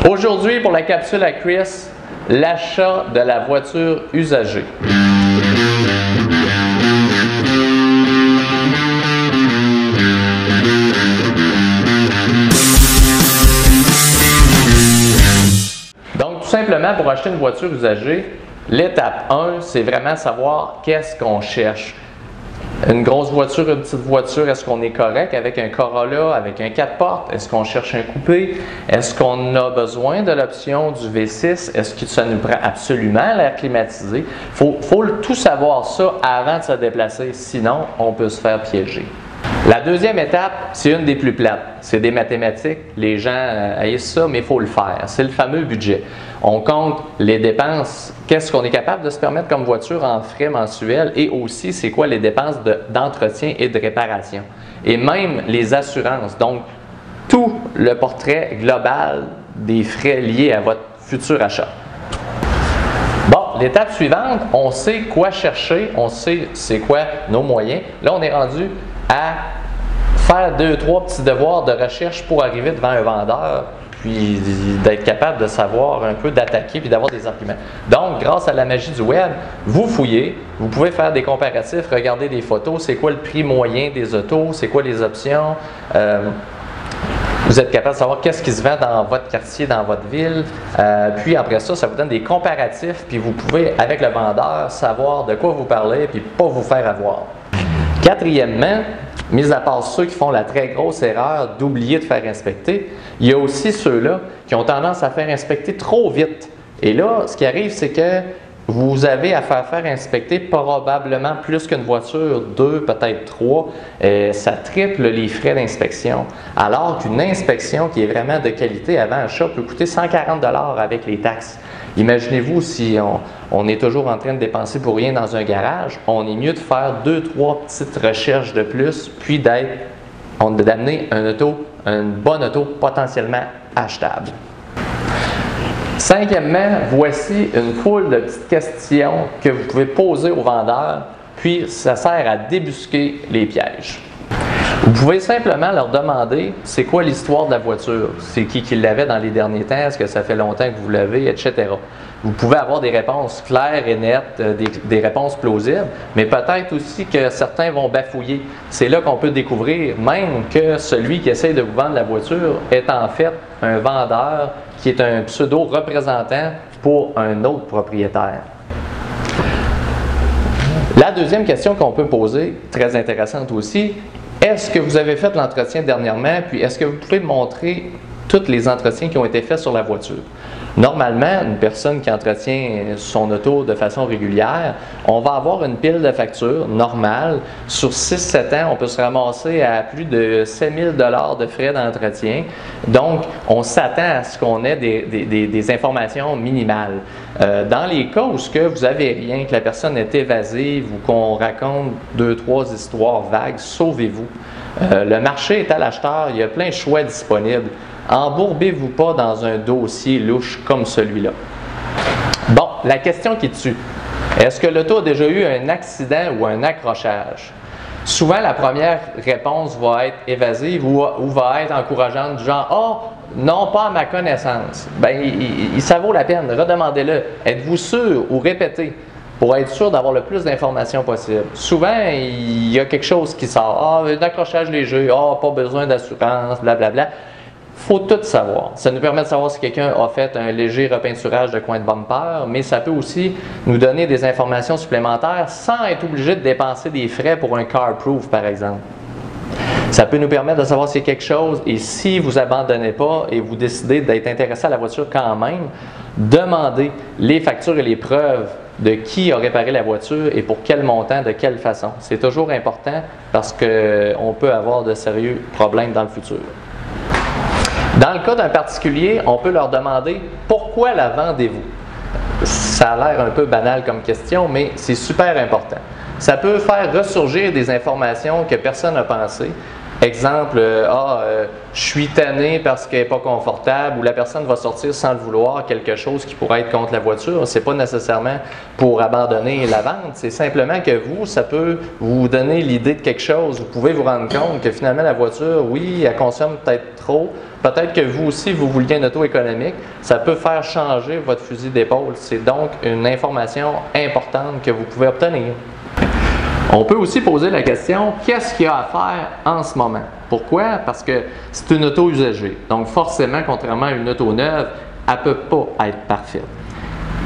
Aujourd'hui, pour la capsule à Chris, l'achat de la voiture usagée. Donc, tout simplement, pour acheter une voiture usagée, l'étape 1, c'est vraiment savoir qu'est-ce qu'on cherche. Une grosse voiture, une petite voiture, est-ce qu'on est correct avec un Corolla, avec un 4 portes? Est-ce qu'on cherche un coupé? Est-ce qu'on a besoin de l'option du V6? Est-ce que ça nous prend absolument l'air climatisé? Faut tout savoir ça avant de se déplacer, sinon on peut se faire piéger. La deuxième étape, c'est une des plus plates. C'est des mathématiques. Les gens haïssent ça, mais il faut le faire. C'est le fameux budget. On compte les dépenses, qu'est-ce qu'on est capable de se permettre comme voiture en frais mensuels et aussi c'est quoi les dépenses d'entretien et de réparation. Et même les assurances. Donc, tout le portrait global des frais liés à votre futur achat. Bon, l'étape suivante, on sait quoi chercher, on sait c'est quoi nos moyens. Là, on est rendu à faire 2-3 petits devoirs de recherche pour arriver devant un vendeur, puis d'être capable de savoir un peu, d'attaquer, puis d'avoir des arguments. Donc, grâce à la magie du web, vous fouillez, vous pouvez faire des comparatifs, regarder des photos, c'est quoi le prix moyen des autos, c'est quoi les options, vous êtes capable de savoir qu'est-ce qui se vend dans votre quartier, dans votre ville, puis après ça, ça vous donne des comparatifs, puis vous pouvez, avec le vendeur, savoir de quoi vous parlez, puis pas vous faire avoir. Quatrièmement, mis à part ceux qui font la très grosse erreur d'oublier de faire inspecter, il y a aussi ceux-là qui ont tendance à faire inspecter trop vite. Et là, ce qui arrive, c'est que vous avez à faire inspecter probablement plus qu'une voiture, 2, peut-être 3. Ça triple les frais d'inspection. Alors qu'une inspection qui est vraiment de qualité avant achat peut coûter 140 $ avec les taxes. Imaginez-vous si on est toujours en train de dépenser pour rien dans un garage, on est mieux de faire 2-3 petites recherches de plus, puis d'amener une bonne auto potentiellement achetable. Cinquièmement, voici une foule de petites questions que vous pouvez poser aux vendeurs, puis ça sert à débusquer les pièges. Vous pouvez simplement leur demander c'est quoi l'histoire de la voiture, c'est qui l'avait dans les derniers temps, est-ce que ça fait longtemps que vous l'avez, etc. Vous pouvez avoir des réponses claires et nettes, des réponses plausibles, mais peut-être aussi que certains vont bafouiller. C'est là qu'on peut découvrir même que celui qui essaie de vous vendre la voiture est en fait un vendeur qui est un pseudo-représentant pour un autre propriétaire. La deuxième question qu'on peut poser, très intéressante aussi, est-ce que vous avez fait l'entretien dernièrement, puis est-ce que vous pouvez montrer tous les entretiens qui ont été faits sur la voiture? Normalement, une personne qui entretient son auto de façon régulière, on va avoir une pile de factures normale. Sur 6-7 ans, on peut se ramasser à plus de 7 000 $ de frais d'entretien. Donc, on s'attend à ce qu'on ait des informations minimales. Dans les cas où vous n'avez rien, que la personne est évasive ou qu'on raconte 2-3 histoires vagues, sauvez-vous. Le marché est à l'acheteur, il y a plein de choix disponibles. Embourbez-vous pas dans un dossier louche comme celui-là. Bon, la question qui tue. Est-ce que l'auto a déjà eu un accident ou un accrochage? Souvent, la première réponse va être évasive ou va être encourageante, du genre « Ah, non, pas à ma connaissance. » Bien, ça vaut la peine, redemandez-le. Êtes-vous sûr ou répétez pour être sûr d'avoir le plus d'informations possible. Souvent, il y a quelque chose qui sort. « Ah, un accrochage léger. Ah, pas besoin d'assurance, blablabla. » Il faut tout savoir. Ça nous permet de savoir si quelqu'un a fait un léger repeinturage de coin de bumper, mais ça peut aussi nous donner des informations supplémentaires sans être obligé de dépenser des frais pour un CarProof, par exemple. Ça peut nous permettre de savoir s'il y a quelque chose et si vous n'abandonnez pas et vous décidez d'être intéressé à la voiture quand même, demandez les factures et les preuves de qui a réparé la voiture et pour quel montant, de quelle façon. C'est toujours important parce qu'on peut avoir de sérieux problèmes dans le futur. Dans le cas d'un particulier, on peut leur demander « Pourquoi la vendez-vous? » Ça a l'air un peu banal comme question, mais c'est super important. Ça peut faire ressurgir des informations que personne n'a pensé. Exemple, je suis tanné parce qu'elle n'est pas confortable, ou la personne va sortir sans le vouloir quelque chose qui pourrait être contre la voiture. Ce n'est pas nécessairement pour abandonner la vente, c'est simplement que ça peut vous donner l'idée de quelque chose. Vous pouvez vous rendre compte que finalement la voiture, oui, elle consomme peut-être trop. Peut-être que vous aussi, vous vouliez un auto économique. Ça peut faire changer votre fusil d'épaule. C'est donc une information importante que vous pouvez obtenir. On peut aussi poser la question, qu'est-ce qu'il y a à faire en ce moment? Pourquoi? Parce que c'est une auto usagée. Donc forcément, contrairement à une auto neuve, elle ne peut pas être parfaite.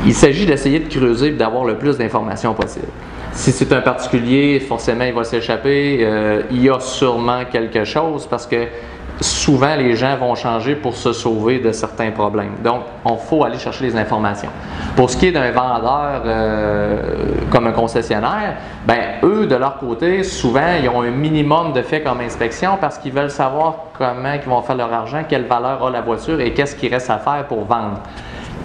Il s'agit d'essayer de creuser et d'avoir le plus d'informations possible. Si c'est un particulier, forcément, il va s'échapper. Il y a sûrement quelque chose parce que souvent, les gens vont changer pour se sauver de certains problèmes. Donc, il faut aller chercher les informations. Pour ce qui est d'un vendeur comme un concessionnaire, eux, de leur côté, souvent, ils ont un minimum de faits comme inspection parce qu'ils veulent savoir comment ils vont faire leur argent, quelle valeur a la voiture et qu'est-ce qu'il reste à faire pour vendre.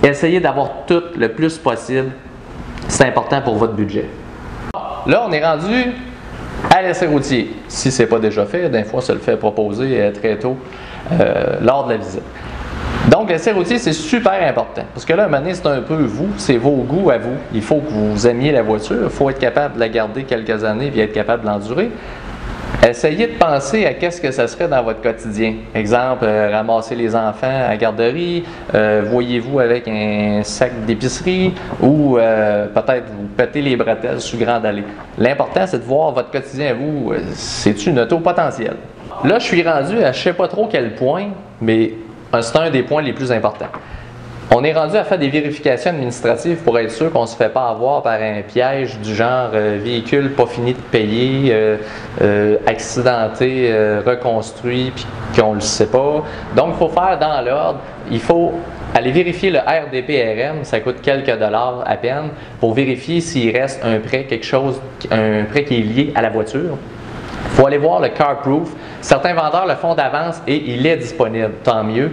Essayez d'avoir tout le plus possible. C'est important pour votre budget. Là, on est rendu à l'essai routier. Si ce n'est pas déjà fait, des fois, ça le fait proposer très tôt lors de la visite. Donc, l'essai routier, c'est super important. Parce que là, à un moment donné, c'est un peu vous, c'est vos goûts à vous. Il faut que vous aimiez la voiture, il faut être capable de la garder quelques années et être capable de l'endurer. Essayez de penser à qu'est-ce que ça serait dans votre quotidien. Exemple, ramasser les enfants à la garderie, voyez-vous avec un sac d'épicerie ou peut-être vous péter les bretelles sur grande allée. L'important, c'est de voir votre quotidien à vous. C'est une auto potentielle. Là, je suis rendu à je ne sais pas trop quel point, mais c'est un des points les plus importants. On est rendu à faire des vérifications administratives pour être sûr qu'on ne se fait pas avoir par un piège du genre véhicule pas fini de payer, accidenté, reconstruit, puis qu'on ne le sait pas. Donc, il faut faire dans l'ordre. Il faut aller vérifier le RDPRM, ça coûte quelques dollars à peine, pour vérifier s'il reste un prêt, un prêt qui est lié à la voiture. Il faut aller voir le CarProof. Certains vendeurs le font d'avance et il est disponible, tant mieux.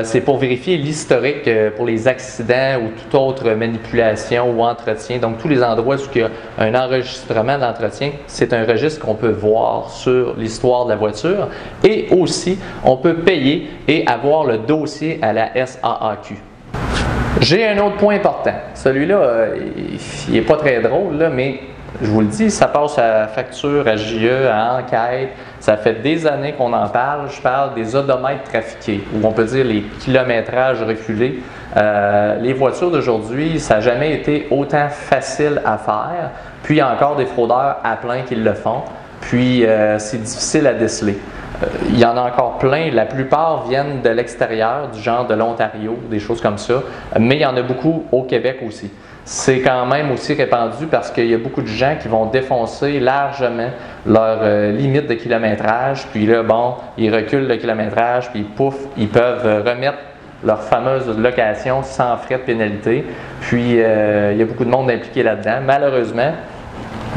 C'est pour vérifier l'historique pour les accidents ou toute autre manipulation ou entretien. Donc, tous les endroits où il y a un enregistrement d'entretien, c'est un registre qu'on peut voir sur l'histoire de la voiture. Et aussi, on peut payer et avoir le dossier à la SAAQ. J'ai un autre point important. Celui-là, il n'est pas très drôle, là, mais je vous le dis, ça passe à facture, à JE, à enquête. Ça fait des années qu'on en parle. Je parle des odomètres trafiqués, ou on peut dire les kilométrages reculés. Les voitures d'aujourd'hui, ça n'a jamais été autant facile à faire. Puis, il y a encore des fraudeurs à plein qui le font. Puis, c'est difficile à déceler. Il y en a encore plein. La plupart viennent de l'extérieur, du genre de l'Ontario, des choses comme ça. Mais il y en a beaucoup au Québec aussi. C'est quand même aussi répandu parce qu'il y a beaucoup de gens qui vont défoncer largement leur limite de kilométrage. Puis là, bon, ils reculent le kilométrage, puis pouf, ils peuvent remettre leur fameuse location sans frais de pénalité. Puis, il y a beaucoup de monde impliqué là-dedans. Malheureusement,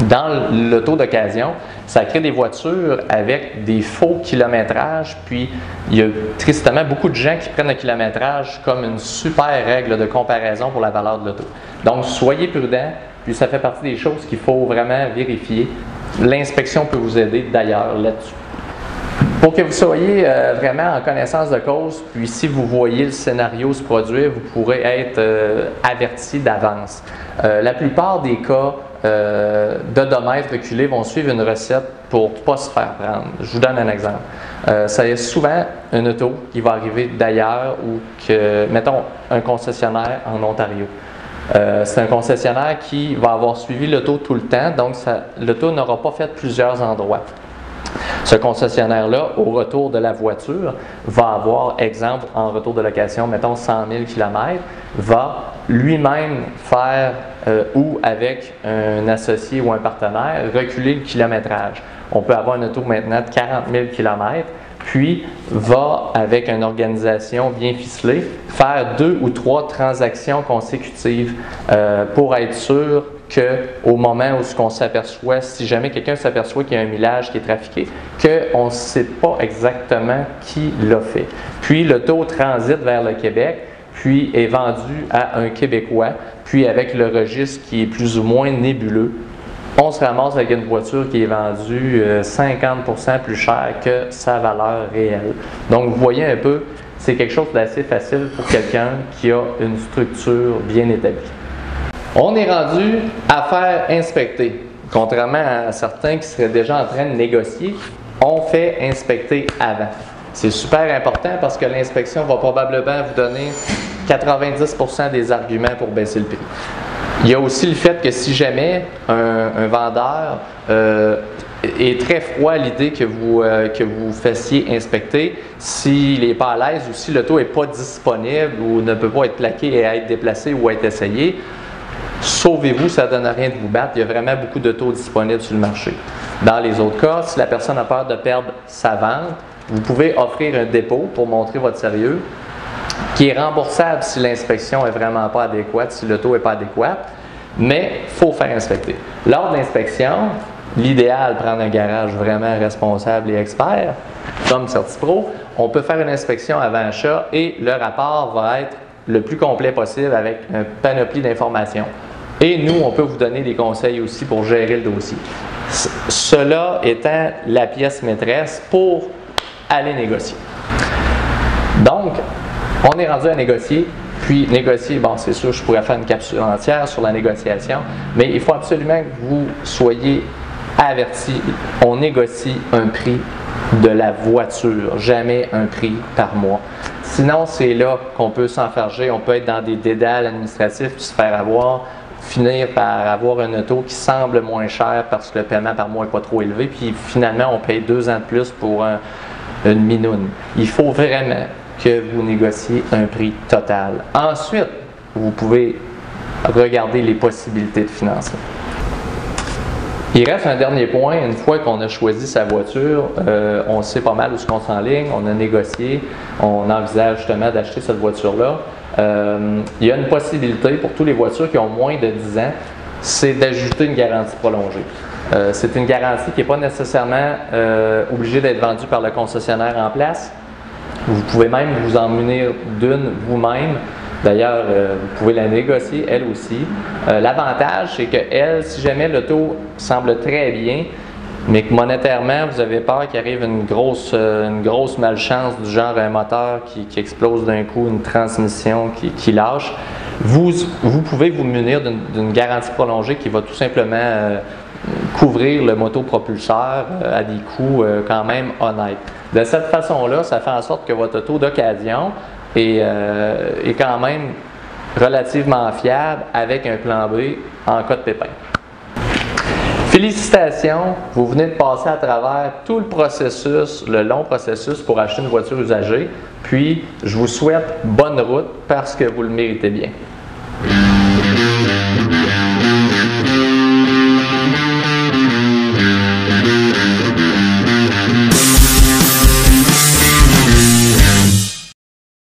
dans l'auto d'occasion, ça crée des voitures avec des faux kilométrages, puis il y a tristement beaucoup de gens qui prennent le kilométrage comme une super règle de comparaison pour la valeur de l'auto. Donc, soyez prudents, puis ça fait partie des choses qu'il faut vraiment vérifier. L'inspection peut vous aider d'ailleurs là-dessus. Pour que vous soyez vraiment en connaissance de cause, puis si vous voyez le scénario se produire, vous pourrez être averti d'avance. La plupart des cas d'odomètres reculés vont suivre une recette pour ne pas se faire prendre. Je vous donne un exemple. Ça est souvent une auto qui va arriver d'ailleurs ou que, mettons, un concessionnaire en Ontario. C'est un concessionnaire qui va avoir suivi l'auto tout le temps, donc l'auto n'aura pas fait plusieurs endroits. Ce concessionnaire-là, au retour de la voiture, va avoir, exemple, en retour de location, mettons 100 000 km, va lui-même faire, ou avec un associé ou un partenaire, reculer le kilométrage. On peut avoir une auto maintenant de 40 000 km, puis va, avec une organisation bien ficelée, faire 2 ou 3 transactions consécutives pour être sûr qu'au moment où on s'aperçoit, si jamais quelqu'un s'aperçoit qu'il y a un millage qui est trafiqué, qu'on ne sait pas exactement qui l'a fait. Puis l'auto transite vers le Québec, puis est vendu à un Québécois, puis avec le registre qui est plus ou moins nébuleux. on se ramasse avec une voiture qui est vendue 50% plus cher que sa valeur réelle. Donc, vous voyez un peu, c'est quelque chose d'assez facile pour quelqu'un qui a une structure bien établie. On est rendu à faire inspecter. Contrairement à certains qui seraient déjà en train de négocier, on fait inspecter avant. C'est super important parce que l'inspection va probablement vous donner 90% des arguments pour baisser le prix. Il y a aussi le fait que si jamais un vendeur est très froid à l'idée que vous fassiez inspecter, s'il n'est pas à l'aise ou si l'auto n'est pas disponible ou ne peut pas être plaqué et être déplacé ou être essayé, sauvez-vous, ça ne donne rien de vous battre. Il y a vraiment beaucoup d'autos disponibles sur le marché. Dans les autres cas, si la personne a peur de perdre sa vente, vous pouvez offrir un dépôt pour montrer votre sérieux, qui est remboursable si l'inspection n'est vraiment pas adéquate, si l'auto n'est pas adéquate, mais il faut faire inspecter. Lors de l'inspection, l'idéal, prendre un garage vraiment responsable et expert, comme CertiPro, on peut faire une inspection avant achat et le rapport va être le plus complet possible avec une panoplie d'informations. Et nous, on peut vous donner des conseils aussi pour gérer le dossier. Cela étant la pièce maîtresse pour aller négocier. Donc, on est rendu à négocier, puis négocier, bon, c'est sûr, je pourrais faire une capsule entière sur la négociation, mais il faut absolument que vous soyez avertis. On négocie un prix de la voiture, jamais un prix par mois. Sinon, c'est là qu'on peut s'enfarger, on peut être dans des dédales administratifs puis se faire avoir, finir par avoir un auto qui semble moins cher parce que le paiement par mois n'est pas trop élevé, puis finalement, on paye 2 ans de plus pour une minoune. Il faut vraiment que vous négociez un prix total. Ensuite, vous pouvez regarder les possibilités de financement. Il reste un dernier point, une fois qu'on a choisi sa voiture, on sait pas mal où est-ce qu'on s'enligne, on a négocié, on envisage justement d'acheter cette voiture-là. Il y a une possibilité pour toutes les voitures qui ont moins de 10 ans, c'est d'ajouter une garantie prolongée. C'est une garantie qui n'est pas nécessairement obligée d'être vendue par le concessionnaire en place. Vous pouvez même vous en munir d'une vous-même. D'ailleurs, vous pouvez la négocier elle aussi. L'avantage, c'est qu'elle, si jamais l'auto semble très bien, mais que monétairement, vous avez peur qu'il arrive une grosse malchance du genre un moteur qui explose d'un coup, une transmission qui lâche, vous pouvez vous munir d'une garantie prolongée qui va tout simplement couvrir le motopropulseur à des coûts quand même honnêtes. De cette façon-là, ça fait en sorte que votre auto d'occasion est quand même relativement fiable avec un plan B en cas de pépin. Félicitations, vous venez de passer à travers tout le processus, le long processus pour acheter une voiture usagée. Puis, je vous souhaite bonne route parce que vous le méritez bien.